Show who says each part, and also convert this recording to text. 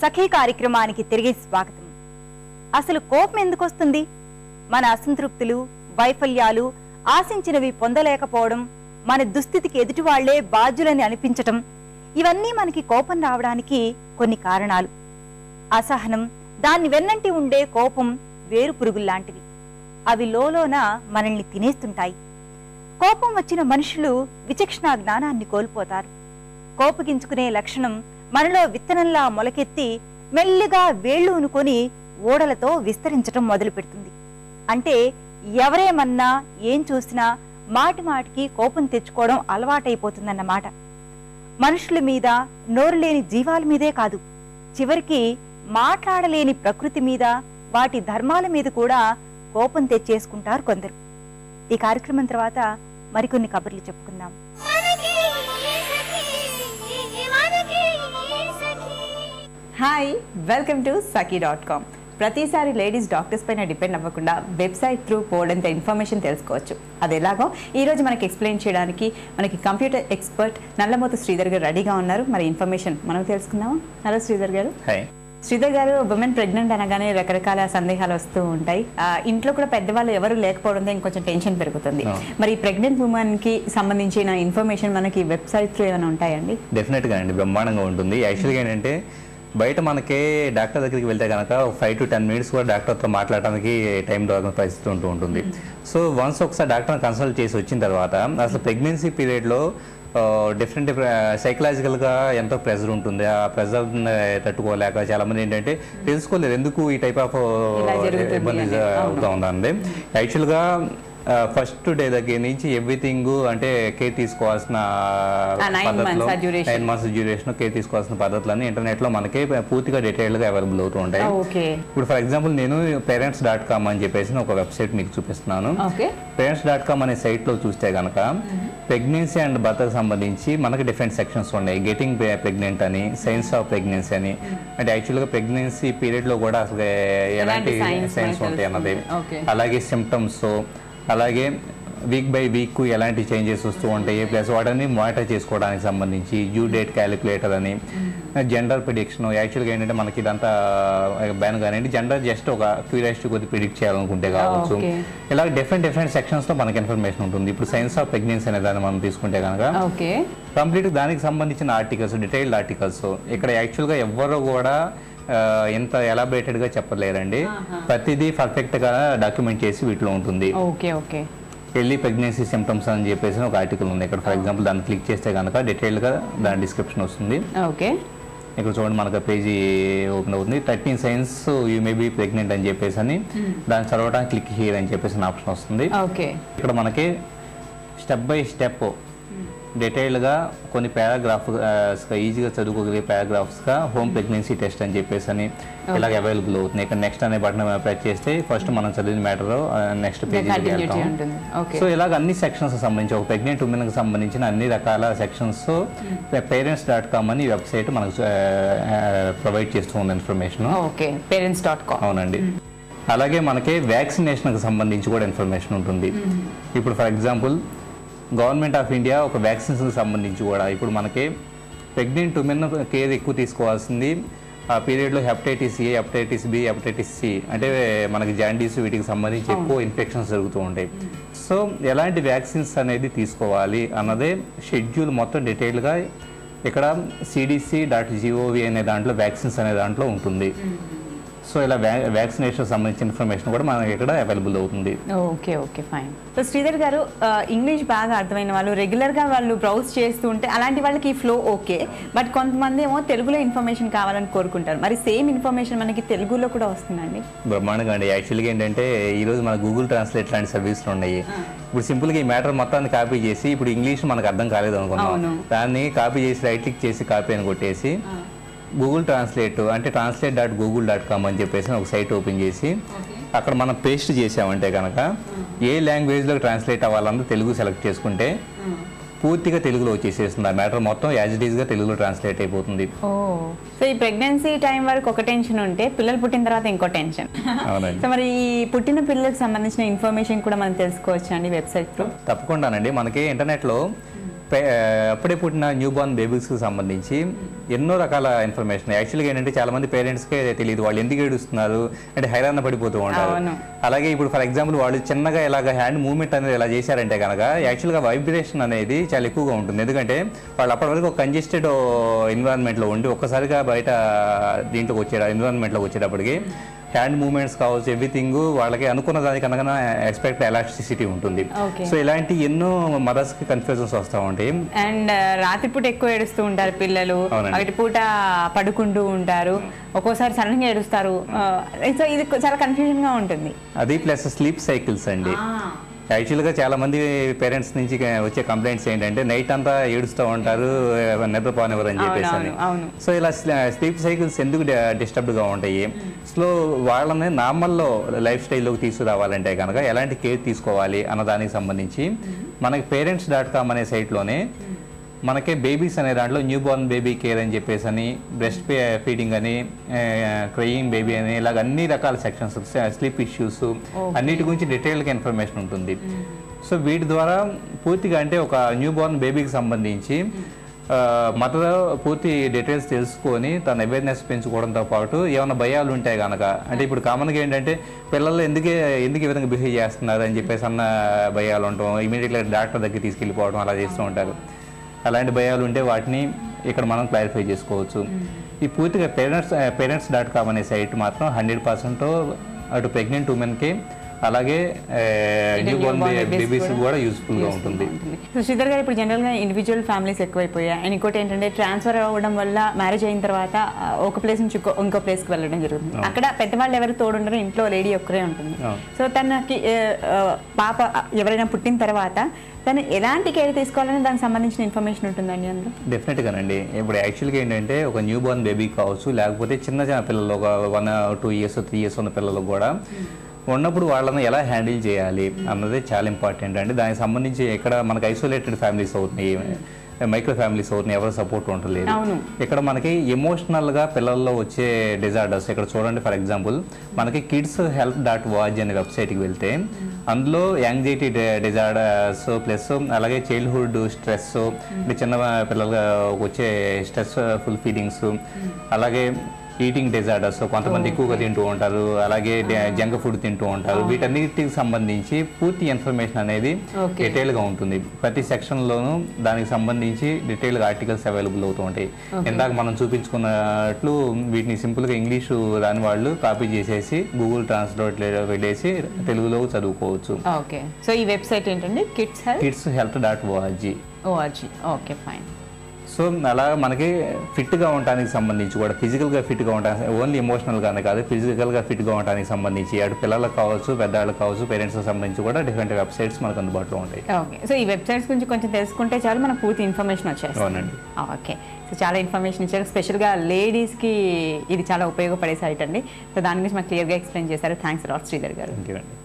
Speaker 1: సఖీ కార్యక్రమానికి తిరిగి స్వాగతం. అసలు కోపం ఎందుకు వస్తుంది? మన అసంతృప్తులు, వైఫల్యాలు, ఆశించినవి పొందలేకపోవడం, మన దుస్థితికి ఎదుటి వాళ్లే బాధ్యులని అనిపించటం, ఇవన్నీ మనకి కోపం రావడానికి కొన్ని కారణాలు. అసహనం, దాన్ని వెన్నంటి ఉండే కోపం వేరు పురుగుల్లాంటివి. అవి లోలోన మనల్ని తినేస్తుంటాయి. కోపం వచ్చిన మనుషులు విచక్షణ జ్ఞానాన్ని కోల్పోతారు. కోపగించుకునే లక్షణం మనలో విత్తనంలా మొలకెత్తి మెల్లిగా వేళ్లు ఉనుకొని ఓడలతో విస్తరించటం మొదలు పెడుతుంది. అంటే ఎవరేమన్నా, ఏం చూసినా మాటి మాటికి కోపం తెచ్చుకోవడం అలవాటైపోతుందన్నమాట. మనుషుల మీద, నోరు లేని జీవాల మీదే కాదు, చివరికి మాట్లాడలేని ప్రకృతి మీద, వాటి ధర్మాల మీద కూడా కోపం తెచ్చేసుకుంటారు కొందరు. ఈ కార్యక్రమం తర్వాత మరికొన్ని కబుర్లు చెప్పుకుందాం.
Speaker 2: Hi, welcome to saki.com. ప్రతిసారి లేడీస్ డాక్టర్స్ పైన డిపెండ్ అవ్వకుండా వెబ్సైట్ త్రూ పోల్డంత ఇన్ఫర్మేషన్ తెలుసుకోవచ్చు. అది ఎలాగో ఈరోజు మనకి ఎక్స్ప్లెయిన్ చేయడానికి మనకి కంప్యూటర్ ఎక్స్పర్ట్ నల్లమోతు శ్రీధర్ గారు రెడీగా ఉన్నారు. మరి ఇన్ఫర్మేషన్ మనం తెలుసుకుందాము. హలో శ్రీధర్ గారు.
Speaker 3: హాయ్.
Speaker 2: శ్రీధర్ గారు, ఉమెన్ ప్రెగ్నెంట్ అనగానే రకరకాల సందేహాలు వస్తూ ఉంటాయి. ఇంట్లో కూడా పెద్దవాళ్ళు ఎవరు లేకపోవడంతో ఇంకొంచెం టెన్షన్ పెరుగుతుంది. మరి ప్రెగ్నెంట్ ఉమెన్ కి సంబంధించిన ఇన్ఫర్మేషన్ మనకి వెబ్సైట్ త్రూ ఏమైనా ఉంటాయండి?
Speaker 3: డెఫినెట్గా అండి, బ్రహ్మాండంగా ఉంటుంది. యాక్చువల్గా ఏంటంటే బయట మనకి డాక్టర్ దగ్గరికి వెళ్తే కనుక 5 to 10 minutes కూడా డాక్టర్తో మాట్లాడడానికి టైం దొరకని పరిస్థితి ఉంటుంది. సో వన్స్ ఒకసారి డాక్టర్ని కన్సల్ట్ చేసి వచ్చిన తర్వాత అసలు ప్రెగ్నెన్సీ పీరియడ్లో డిఫరెంట్ సైకలాజికల్గా ఎంతో ప్రెజర్ ఉంటుంది. ఆ ప్రెజర్ తట్టుకోలేక చాలామంది ఏంటంటే తెలుసుకోలేరు ఎందుకు ఈ టైప్ ఆఫ్ ఇబ్బంది అవుతా ఉందండి. యాక్చువల్గా ఫస్ట్ డే దగ్గర నుంచి ఎవ్రీథింగ్ అంటే కేర్ తీసుకోవాల్సిన పద్ధతులు, 9 months డ్యూరేషన్ కేర్ తీసుకోవాల్సిన పద్ధతులన్నీ ఇంటర్నెట్లో మనకి పూర్తిగా డీటెయిల్గా అవైలబుల్ అవుతూ ఉంటాయి. ఇప్పుడు ఫర్ ఎగ్జాంపుల్ నేను parents.com అని చెప్పేసి ఒక వెబ్సైట్ మీకు చూపిస్తున్నాను. parents.com అనే సైట్లో చూస్తే కనుక ప్రెగ్నెన్సీ అండ్ బర్త్కి సంబంధించి మనకి డిఫరెంట్ సెక్షన్స్ ఉన్నాయి. గెటింగ్ ప్రెగ్నెంట్ అని, సైన్స్ ఆఫ్ ప్రెగ్నెన్సీ అని, అంటే యాక్చువల్గా ప్రెగ్నెన్సీ పీరియడ్లో కూడా అసలు ఎలాంటి సైన్స్ ఉంటాయి అన్నది, అలాగే సిమ్టమ్స్, అలాగే వీక్ బై వీక్ ఎలాంటి చేంజెస్ వస్తూ ఉంటాయి, ప్లస్ వాటిని మానిటర్ చేసుకోవడానికి సంబంధించి డ్యూ డేట్ క్యాలిక్యులేటర్ అని, జెండర్ ప్రిడిక్షన్. యాక్చువల్గా ఏంటంటే మనకి ఇదంతా బ్యాన్ కానీ జెండర్ జస్ట్ ఒక క్యూరియాసిటీ కొద్ది ప్రిడిక్ట్ చేయాలనుకుంటే కావచ్చు. ఇలా డిఫరెంట్ సెక్షన్స్లో మనకి ఇన్ఫర్మేషన్ ఉంటుంది. ఇప్పుడు సైన్స్ ఆఫ్ ప్రెగ్నెన్సీ అనే దాన్ని మనం తీసుకుంటే కనుక కంప్లీట్ దానికి సంబంధించిన ఆర్టికల్స్, డీటెయిల్డ్ ఆర్టికల్స్. ఇక్కడ యాక్చువల్గా ఎవ్వరు కూడా ఎంత ఎలాబరేటెడ్గా చెప్పలేరండి. ప్రతిదీ పర్ఫెక్ట్గా డాక్యుమెంట్ చేసి వీటిలో ఉంటుంది. ఎర్లీ ప్రెగ్నెన్సీ సిమ్టమ్స్ అని చెప్పేసి ఒక ఆర్టికల్ ఉంది. ఇక్కడ ఫర్ ఎగ్జాంపుల్ దాన్ని క్లిక్ చేస్తే కనుక డీటెయిల్గా దాని డిస్క్రిప్షన్ వస్తుంది. ఇక్కడ చూడండి మనకు పేజీ ఓపెన్ అవుతుంది. 13 signs you may be pregnant అని చెప్పేసి అని దాన్ని చదవడానికి క్లిక్ హియర్ అని చెప్పేసి ఆప్షన్ వస్తుంది. ఇక్కడ మనకి స్టెప్ బై స్టెప్ డీటెయిల్గా కొన్ని పారాగ్రాఫ్స్గా ఈజీగా చదువుకోగలిగే పారాగ్రాఫ్స్గా హోమ్ ప్రెగ్నెన్సీ టెస్ట్ అని చెప్పేసి అని ఇలాగ అవైలబుల్ అవుతుంది. ఇక్కడ నెక్స్ట్ అనే బటన్ ప్రెస్ చేస్తే ఫస్ట్ మనం చదివిన మ్యాటర్ నెక్స్ట్ పేజీకి వెళ్తాం. సో ఇలాగ అన్ని సెక్షన్స్ సంబంధించి ఒక ప్రెగ్నెంట్ ఉమెన్కి సంబంధించిన అన్ని రకాల సెక్షన్స్ parents.com అని వెబ్సైట్ మనకు ప్రొవైడ్ చేస్తూ ఉంది ఇన్ఫర్మేషన్. అవునండి. అలాగే మనకి వ్యాక్సినేషన్కి సంబంధించి కూడా ఇన్ఫర్మేషన్ ఉంటుంది. ఇప్పుడు for example government of India ఒక వ్యాక్సిన్స్కి సంబంధించి కూడా ఇప్పుడు మనకి ప్రెగ్నెంట్ ఉమెన్ కేర్ ఎక్కువ తీసుకోవాల్సింది ఆ పీరియడ్లో hepatitis A, hepatitis B, hepatitis C, అంటే మనకి జాండీస్ వీటికి సంబంధించి ఎక్కువ ఇన్ఫెక్షన్స్ జరుగుతూ ఉంటాయి. సో ఎలాంటి వ్యాక్సిన్స్ అనేది తీసుకోవాలి అన్నదే షెడ్యూల్ మొత్తం డీటెయిల్గా ఇక్కడ cdc.gov అనే దాంట్లో వ్యాక్సిన్స్ అనే దాంట్లో ఉంటుంది. సో ఇలా వ్యాక్సినేషన్ సంబంధించిన ఇన్ఫర్మేషన్ కూడా మనకి ఇక్కడ అవైలబుల్ అవుతుంది.
Speaker 2: Okay fine. సో శ్రీధర్ గారు, ఇంగ్లీష్ బాగా అర్థమైన వాళ్ళు రెగ్యులర్గా వాళ్ళు బ్రౌజ్ చేస్తూ ఉంటే అలాంటి వాళ్ళకి ఈ ఫ్లో ఓకే, బట్ కొంతమంది ఏమో తెలుగులో ఇన్ఫర్మేషన్ కావాలని కోరుకుంటారు. మరి సేమ్ ఇన్ఫర్మేషన్ మనకి తెలుగులో కూడా వస్తుందండి?
Speaker 3: బ్రహ్మాండంగా అండి. యాక్చువల్గా ఏంటంటే ఈరోజు మన గూగుల్ ట్రాన్స్లేట్ లాంటి సర్వీసులు ఉన్నాయి. ఇప్పుడు సింపుల్గా ఈ మ్యాటర్ మొత్తాన్ని కాపీ చేసి ఇప్పుడు ఇంగ్లీష్ మనకు అర్థం కాలేదు అనుకున్నాం, దాన్ని కాపీ చేసి రైట్ క్లిక్ చేసి కాపీ అని కొట్టేసి గూగుల్ ట్రాన్స్లేట్ అంటే translate.google.com అని చెప్పేసి ఒక సైట్ ఓపెన్ చేసి అక్కడ మనం పేస్ట్ చేసామంటే కనుక ఏ లాంగ్వేజ్లో ట్రాన్స్లేట్ అవ్వాలన్నా తెలుగు సెలెక్ట్ చేసుకుంటే పూర్తిగా తెలుగులో వచ్చేసేస్తుంది. ఆ మ్యాటర్ మొత్తం యాజ్ ఇట్ ఈస్గా తెలుగులో ట్రాన్స్లేట్ అయిపోతుంది.
Speaker 2: సో ఈ ప్రెగ్నెన్సీ టైం వరకు ఒక టెన్షన్ ఉంటే పిల్లలు పుట్టిన తర్వాత ఇంకో టెన్షన్. సో మరి ఈ పుట్టిన పిల్లలకు సంబంధించిన ఇన్ఫర్మేషన్ కూడా మనం తెలుసుకోవచ్చు అండి వెబ్సైట్లో?
Speaker 3: తప్పకుండానండి. మనకి ఇంటర్నెట్లో అప్పుడే పుట్టిన న్యూ బార్న్ బేబీస్కి సంబంధించి ఎన్నో రకాల ఇన్ఫర్మేషన్. యాక్చువల్గా ఏంటంటే చాలా మంది పేరెంట్స్కే తెలియదు వాళ్ళు ఎందుకు ఏడుస్తున్నారు అంటే హైరాణ పడిపోతూ ఉంటారు. అలాగే ఇప్పుడు ఫర్ ఎగ్జాంపుల్ వాళ్ళు చిన్నగా ఇలాగ హ్యాండ్ మూవ్మెంట్ అనేది ఎలా చేశారంటే కనుక యాక్చువల్గా వైబ్రేషన్ అనేది చాలా ఎక్కువగా ఉంటుంది. ఎందుకంటే వాళ్ళు అప్పటి వరకు ఒక కంజెస్టెడ్ ఎన్విరాన్మెంట్లో ఉండి ఒక్కసారిగా బయట దీంట్లోకి ఎన్విరాన్మెంట్లోకి వచ్చేటప్పటికి హ్యాండ్ మూవ్మెంట్స్ కావచ్చు, ఎవ్రీథింగ్ వాళ్ళకి అనుకున్న దానికన్నా ఎక్స్పెక్ట్ ఎలాస్టిసిటీ ఉంటుంది. సో ఇలాంటి ఎన్నో మదర్స్ కి కన్ఫ్యూజన్స్ వస్తూ ఉంటాయి.
Speaker 2: అండ్ రాత్రిపూట ఎక్కువ ఏడుస్తూ ఉంటారు పిల్లలు, ఒకటి పూట పడుకుంటూ ఉంటారు, ఒక్కోసారి సడన్గా ఏడుస్తారు. సో ఇది చాలా కన్ఫ్యూజన్ గా ఉంటుంది.
Speaker 3: అది ప్లస్ స్లీప్ సైకిల్స్ అండి. యాక్చువల్గా చాలా మంది పేరెంట్స్ నుంచి వచ్చే కంప్లైంట్స్ ఏంటంటే నైట్ అంతా ఏడుస్తూ ఉంటారు, నిద్రపోనివ్వరు అని చెప్పేసి అని. సో ఇలా స్లీప్ సైకిల్స్ ఎందుకు డిస్టర్బ్డ్గా ఉంటాయి? సో వాళ్ళని నార్మల్లో లైఫ్ స్టైల్లోకి తీసుకురావాలంటే కనుక ఎలాంటి కేర్ తీసుకోవాలి అన్న దానికి సంబంధించి మనకి parents.com అనే సైట్లోనే మనకి బేబీస్ అనే దాంట్లో న్యూ బార్న్ బేబీ కేర్ అని చెప్పేసి అని, బ్రెస్ట్ ఫీడింగ్ అని, క్రయింగ్ బేబీ అని, ఇలాగ అన్ని రకాల సెక్షన్స్, స్లీప్ ఇష్యూస్ అన్నిటి గురించి డీటెయిల్గా ఇన్ఫర్మేషన్ ఉంటుంది. సో వీటి ద్వారా పూర్తిగా అంటే ఒక న్యూ బార్న్ బేబీకి సంబంధించి మదర్ పూర్తి డీటెయిల్స్ తెలుసుకొని తన అవేర్నెస్ పెంచుకోవడంతో పాటు ఏమైనా భయాలు ఉంటాయి కనుక, అంటే ఇప్పుడు కామన్గా ఏంటంటే పిల్లలు ఎందుకు ఈ విధంగా బిహేవ్ చేస్తున్నారు అని చెప్పేసి అన్న భయాలు ఉంటాం, ఇమీడియట్గా డాక్టర్ దగ్గర తీసుకెళ్ళిపోవడం అలా చేస్తూ ఉంటారు. అలాంటి భయాలు ఉంటే వాటిని ఇక్కడ మనం క్లారిఫై చేసుకోవచ్చు. ఈ పూర్తిగా పేరెంట్స్.com అనే సైట్ మాత్రం 100% అటు ప్రెగ్నెంట్ ఉమెన్కి అలాగే న్యూ బోర్న్ బేబీస్ కూడా యూస్ఫుల్గా ఉంటుంది.
Speaker 2: సో శ్రీధర్ గారు, ఇప్పుడు జనరల్గా ఇండివిజువల్ ఫ్యామిలీస్ ఎక్కువైపోయాయి. అండ్ ఇంకోటి ఏంటంటే ట్రాన్స్ఫర్ అవ్వడం వల్ల మ్యారేజ్ అయిన తర్వాత ఒక ప్లేస్ నుంచి ఇంకో ప్లేస్కి వెళ్ళడం జరుగుతుంది. అక్కడ పెద్దవాళ్ళు ఎవరు తోడుండరు, ఇంట్లో లేడీ ఒక్కరే ఉంటుంది. సో తనకి పాప ఎవరైనా పుట్టిన తర్వాత తను ఎలాంటి కేర్ తీసుకోవాలని దానికి సంబంధించిన ఇన్ఫర్మేషన్ ఉంటుందండి అందులో?
Speaker 3: డెఫినెట్గానండి. ఇప్పుడు యాక్చువల్గా ఏంటంటే ఒక న్యూ బోర్న్ బేబీ కావచ్చు, లేకపోతే చిన్న పిల్లలు ఒక 1 or 2 years 3 years ఉన్న పిల్లలు కూడా ఉన్నప్పుడు వాళ్ళని ఎలా హ్యాండిల్ చేయాలి అన్నది చాలా ఇంపార్టెంట్ అండి. దానికి సంబంధించి ఇక్కడ మనకి ఐసోలేటెడ్ ఫ్యామిలీస్ అవుతున్నాయి, మైక్రో ఫ్యామిలీస్ అవుతున్నాయి, ఎవరు సపోర్ట్ ఉండలేదు. ఇక్కడ మనకి ఎమోషనల్గా పిల్లల్లో వచ్చే డిజార్డర్స్ ఇక్కడ చూడండి. ఫర్ ఎగ్జాంపుల్ మనకి kidshelp.org అనే వెబ్సైట్కి వెళ్తే అందులో యాంగ్జైటీ డిజార్డర్స్ ప్లస్ అలాగే చైల్డ్హుడ్ స్ట్రెస్, చిన్న పిల్లలుగా వచ్చే స్ట్రెస్ఫుల్ ఫీలింగ్స్, అలాగే ఈటింగ్ డిజార్డర్స్, కొంతమంది ఎక్కువగా తింటూ ఉంటారు, అలాగే జంక్ ఫుడ్ తింటూ ఉంటారు. వీటన్నిటికి సంబంధించి పూర్తి ఇన్ఫర్మేషన్ అనేది డీటెయిల్గా ఉంటుంది. ప్రతి సెక్షన్లోనూ దానికి సంబంధించి డీటెయిల్గా ఆర్టికల్స్ అవైలబుల్ అవుతూ ఉంటాయి. ఇందాక మనం చూపించుకున్నట్లు వీటిని సింపుల్గా ఇంగ్లీషు రాని వాళ్ళు కాపీ చేసేసి గూగుల్ ట్రాన్స్లేట్ వెళ్ళేసి తెలుగులో చదువుకోవచ్చు.
Speaker 2: ఓకే. సో ఈ వెబ్సైట్ ఏంటండి?
Speaker 3: kidshelp.org.
Speaker 2: Okay, fine.
Speaker 3: సో అలా మనకి ఫిట్గా ఉండడానికి సంబంధించి కూడా ఫిజికల్గా ఫిట్గా ఉండడానికి, ఓన్లీ ఎమోషనల్గానే కాదు ఫిజికల్గా ఫిట్గా ఉండడానికి సంబంధించి అటు పిల్లలకు కావచ్చు, పెద్దవాళ్ళకి కావచ్చు, పేరెంట్స్కి సంబంధించి కూడా డిఫరెంట్ వెబ్సైట్స్ మనకు అందుబాటులో ఉంటాయి.
Speaker 2: ఓకే. సో ఈ వెబ్సైట్స్ గురించి కొంచెం తెలుసుకుంటే చాలు మనకు పూర్తి ఇన్ఫర్మేషన్ వచ్చేస్తుంది.
Speaker 3: అవునండి.
Speaker 2: ఓకే. సో చాలా ఇన్ఫర్మేషన్ ఇచ్చారు. స్పెషల్గా లేడీస్కి ఇది చాలా ఉపయోగపడే సైట్ అండి. సో దాని గురించి మాకు క్లియర్గా ఎక్స్ప్లెయిన్ చేశారు. థ్యాంక్స్ లాట్ శ్రీధర్ గారు.
Speaker 3: థ్యాంక్ యూ అండి.